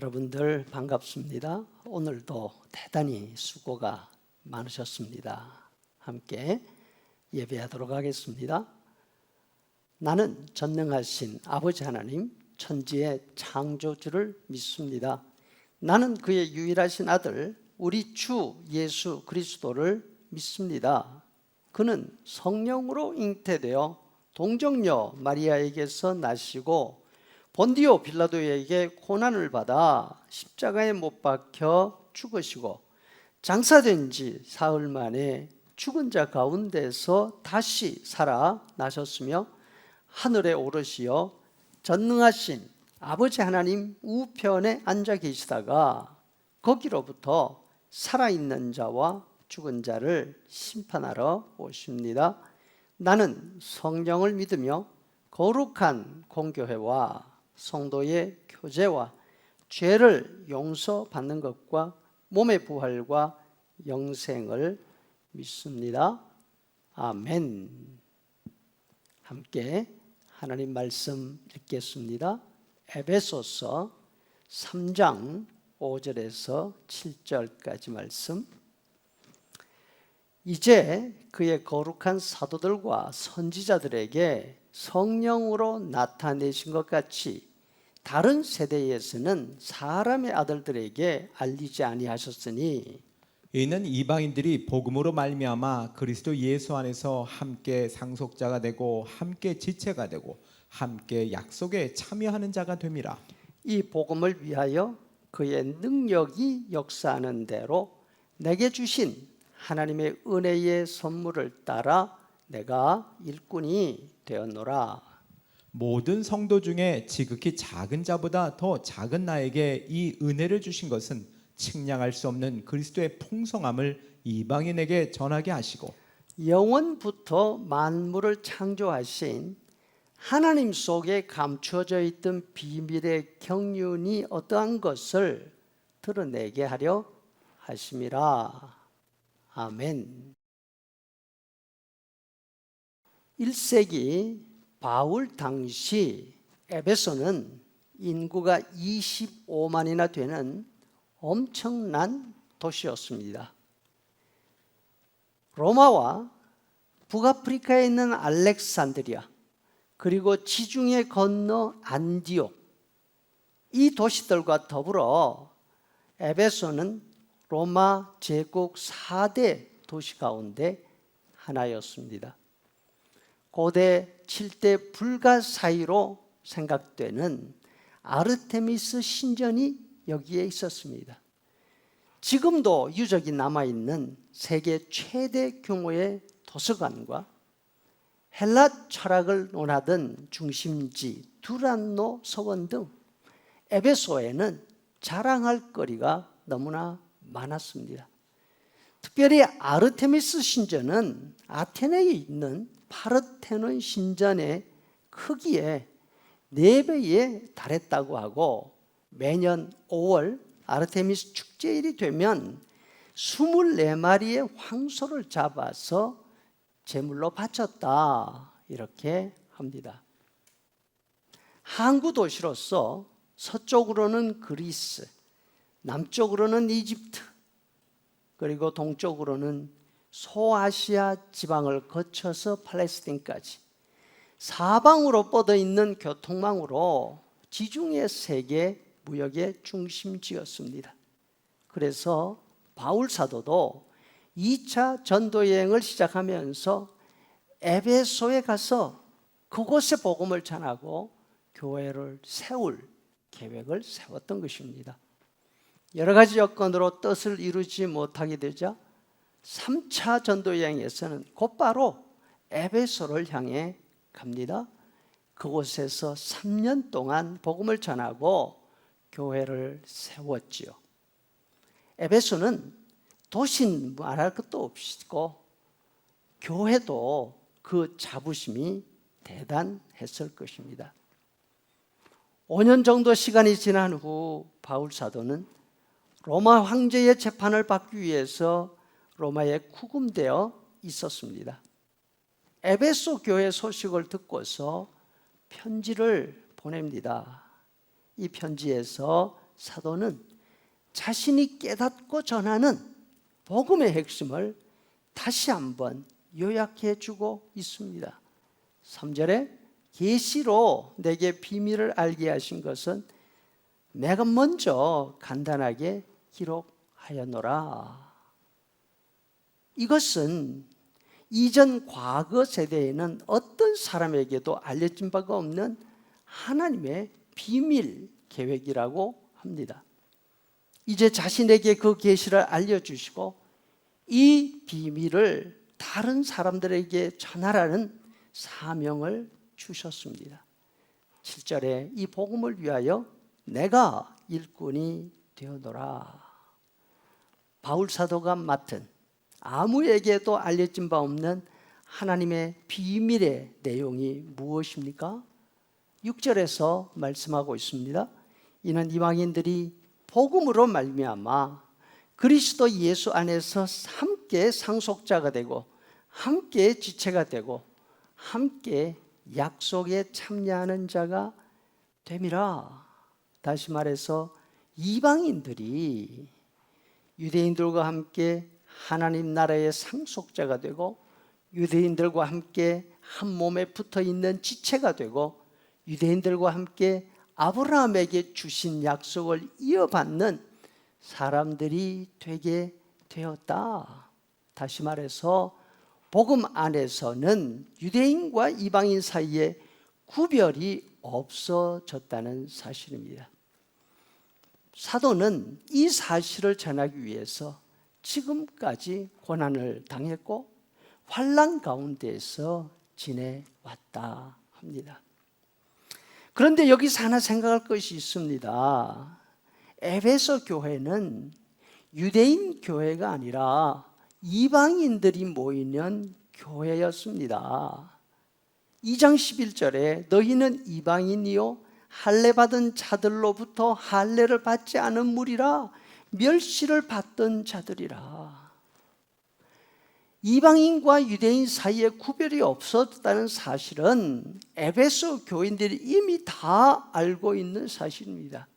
여러분들 반갑습니다. 오늘도 대단히 수고가 많으셨습니다. 함께 예배하도록 하겠습니다. 나는 전능하신 아버지 하나님, 천지의 창조주를 믿습니다. 나는 그의 유일하신 아들, 우리 주 예수 그리스도를 믿습니다. 그는 성령으로 잉태되어 동정녀 마리아에게서 나시고 본디오 빌라도에게 고난을 받아 십자가에 못 박혀 죽으시고 장사된 지 사흘 만에 죽은 자 가운데서 다시 살아나셨으며 하늘에 오르시어 전능하신 아버지 하나님 우편에 앉아 계시다가 거기로부터 살아있는 자와 죽은 자를 심판하러 오십니다. 나는 성령을 믿으며 거룩한 공교회와 성도의 교제와 죄를 용서받는 것과 몸의 부활과 영생을 믿습니다. 아멘. 함께 하나님 말씀 읽겠습니다. 에베소서 3장 5절에서 7절까지 말씀. 이제 그의 거룩한 사도들과 선지자들에게 성령으로 나타내신 것 같이 다른 세대에서는 사람의 아들들에게 알리지 아니하셨으니 이는 이방인들이 복음으로 말미암아 그리스도 예수 안에서 함께 상속자가 되고 함께 지체가 되고 함께 약속에 참여하는 자가 됨이라. 이 복음을 위하여 그의 능력이 역사하는 대로 내게 주신 하나님의 은혜의 선물을 따라 내가 일꾼이 되었노라. 모든 성도 중에 지극히 작은 자보다 더 작은 나에게 이 은혜를 주신 것은 측량할 수 없는 그리스도의 풍성함을 이방인에게 전하게 하시고 영원부터 만물을 창조하신 하나님 속에 감추어져 있던 비밀의 경륜이 어떠한 것을 드러내게 하려 하심이라. 아멘. 1세기 바울 당시 에베소는 인구가 25만이나 되는 엄청난 도시였습니다. 로마와 북아프리카에 있는 알렉산드리아, 그리고 지중해 건너 안디옥, 이 도시들과 더불어 에베소는 로마 제국 4대 도시 가운데 하나였습니다. 고대 7대 불가 사이로 생각되는 아르테미스 신전이 여기에 있었습니다. 지금도 유적이 남아있는 세계 최대 규모의 도서관과 헬라 철학을 논하던 중심지 두란노 서원 등 에베소에는 자랑할 거리가 너무나 많았습니다. 특별히 아르테미스 신전은 아테네에 있는 파르테논 신전의 크기에 4배에 달했다고 하고 매년 5월 아르테미스 축제일이 되면 24마리의 황소를 잡아서 제물로 바쳤다, 이렇게 합니다. 항구 도시로서 서쪽으로는 그리스, 남쪽으로는 이집트, 그리고 동쪽으로는 소아시아 지방을 거쳐서 팔레스틴까지 사방으로 뻗어 있는 교통망으로 지중해 세계 무역의 중심지였습니다. 그래서 바울 사도도 2차 전도 여행을 시작하면서 에베소에 가서 그곳에 복음을 전하고 교회를 세울 계획을 세웠던 것입니다. 여러 가지 여건으로 뜻을 이루지 못하게 되자 3차 전도 여행에서는 곧바로 에베소를 향해 갑니다. 그곳에서 3년 동안 복음을 전하고 교회를 세웠지요. 에베소는 도시는 말할 것도 없고 교회도 그 자부심이 대단했을 것입니다. 5년 정도 시간이 지난 후 바울 사도는 로마 황제의 재판을 받기 위해서 로마에 구금되어 있었습니다. 에베소 교회 소식을 듣고서 편지를 보냅니다. 이 편지에서 사도는 자신이 깨닫고 전하는 복음의 핵심을 다시 한번 요약해 주고 있습니다. 3절에 계시로 내게 비밀을 알게 하신 것은 내가 먼저 간단하게 기록하였노라. 이것은 이전 과거 세대에는 어떤 사람에게도 알려진 바가 없는 하나님의 비밀 계획이라고 합니다. 이제 자신에게 그 계시를 알려주시고 이 비밀을 다른 사람들에게 전하라는 사명을 주셨습니다. 7절에 이 복음을 위하여 내가 일꾼이 되어노라. 바울 사도가 맡은 아무에게도 알려진 바 없는 하나님의 비밀의 내용이 무엇입니까? 6절에서 말씀하고 있습니다. 이는 이방인들이 복음으로 말미암아 그리스도 예수 안에서 함께 상속자가 되고 함께 지체가 되고 함께 약속에 참여하는 자가 됨이라. 다시 말해서 이방인들이 유대인들과 함께 하나님 나라의 상속자가 되고 유대인들과 함께 한 몸에 붙어 있는 지체가 되고 유대인들과 함께 아브라함에게 주신 약속을 이어받는 사람들이 되게 되었다. 다시 말해서 복음 안에서는 유대인과 이방인 사이에 구별이 없어졌다는 사실입니다. 사도는 이 사실을 전하기 위해서 지금까지 고난을 당했고 환난 가운데에서 지내왔다 합니다. 그런데 여기서 하나 생각할 것이 있습니다. 에베소 교회는 유대인 교회가 아니라 이방인들이 모이는 교회였습니다. 2장 11절에 너희는 이방인이요 할례 받은 자들로부터 할례를 받지 않은 무리라 멸시를 받던 자들이라. 이방인과 유대인 사이에 구별이 없었다는 사실은 에베소 교인들이 이미 다 알고 있는 사실입니다.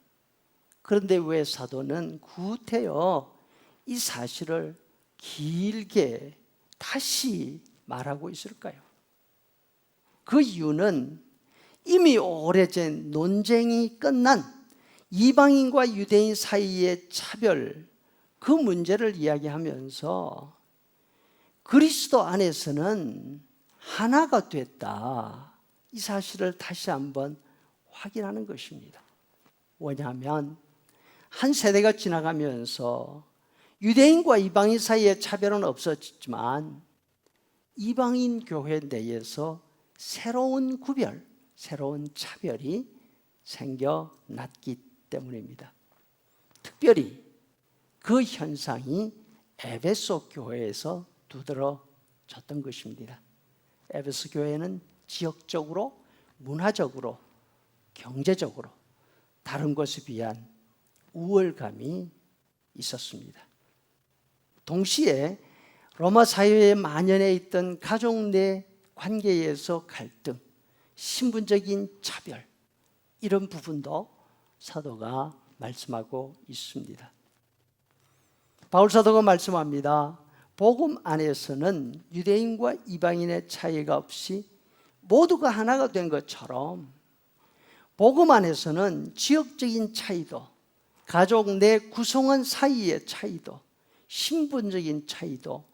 그런데 왜 사도는 구태여 이 사실을 길게 다시 말하고 있을까요? 그 이유는 이미 오래전 논쟁이 끝난 이방인과 유대인 사이의 차별, 그 문제를 이야기하면서 그리스도 안에서는 하나가 됐다, 이 사실을 다시 한번 확인하는 것입니다. 왜냐하면 한 세대가 지나가면서 유대인과 이방인 사이의 차별은 없었지만 이방인 교회 내에서 새로운 구별, 새로운 차별이 생겨났기 때문입니다. 특별히 그 현상이 에베소 교회에서 두드러졌던 것입니다. 에베소 교회는 지역적으로, 문화적으로, 경제적으로 다른 것에 비한 우월감이 있었습니다. 동시에 로마 사회에 만연해 있던 가족 내 관계에서 갈등, 신분적인 차별, 이런 부분도 사도가 말씀하고 있습니다. 바울 사도가 말씀합니다. 복음 안에서는 유대인과 이방인의 차이가 없이 모두가 하나가 된 것처럼 복음 안에서는 지역적인 차이도, 가족 내 구성원 사이의 차이도, 신분적인 차이도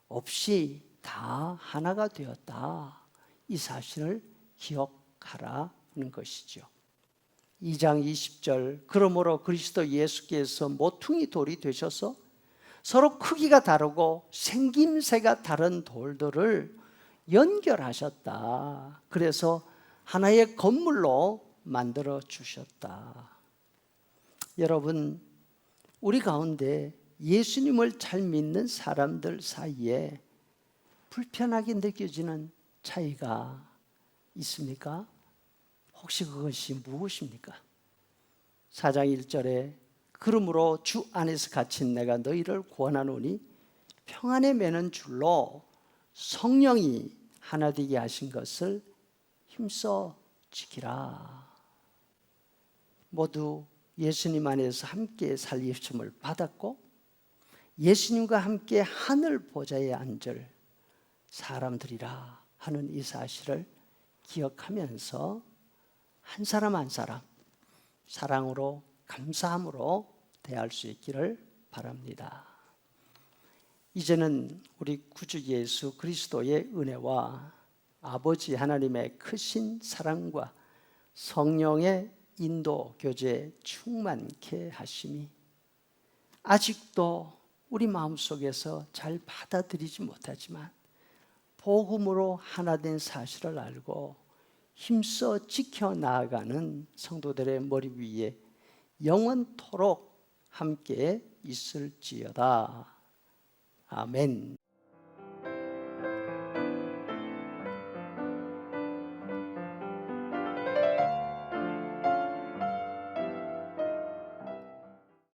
없이 다 하나가 되었다, 이 사실을 기억하라는 것이죠. 2장 20절 그러므로 그리스도 예수께서 모퉁이 돌이 되셔서 서로 크기가 다르고 생김새가 다른 돌들을 연결하셨다. 그래서 하나의 건물로 만들어 주셨다. 여러분, 우리 가운데 예수님을 잘 믿는 사람들 사이에 불편하게 느껴지는 차이가 있습니까? 혹시 그것이 무엇입니까? 4장 1절에 그러므로 주 안에서 갇힌 내가 너희를 구원하노니 평안에 매는 줄로 성령이 하나 되게 하신 것을 힘써 지키라. 모두 예수님 안에서 함께 살리심을 받았고 예수님과 함께 하늘 보좌에 앉을 사람들이라 하는 이 사실을 기억하면서 한 사람 한 사람 사랑으로 감사함으로 대할 수 있기를 바랍니다. 이제는 우리 구주 예수 그리스도의 은혜와 아버지 하나님의 크신 사랑과 성령의 인도 교제 충만케 하심이 아직도 우리 마음속에서 잘 받아들이지 못하지만 복음으로 하나 된 사실을 알고 힘써 지켜나가는 성도들의 머리 위에 영원토록 함께 있을지어다. 아멘.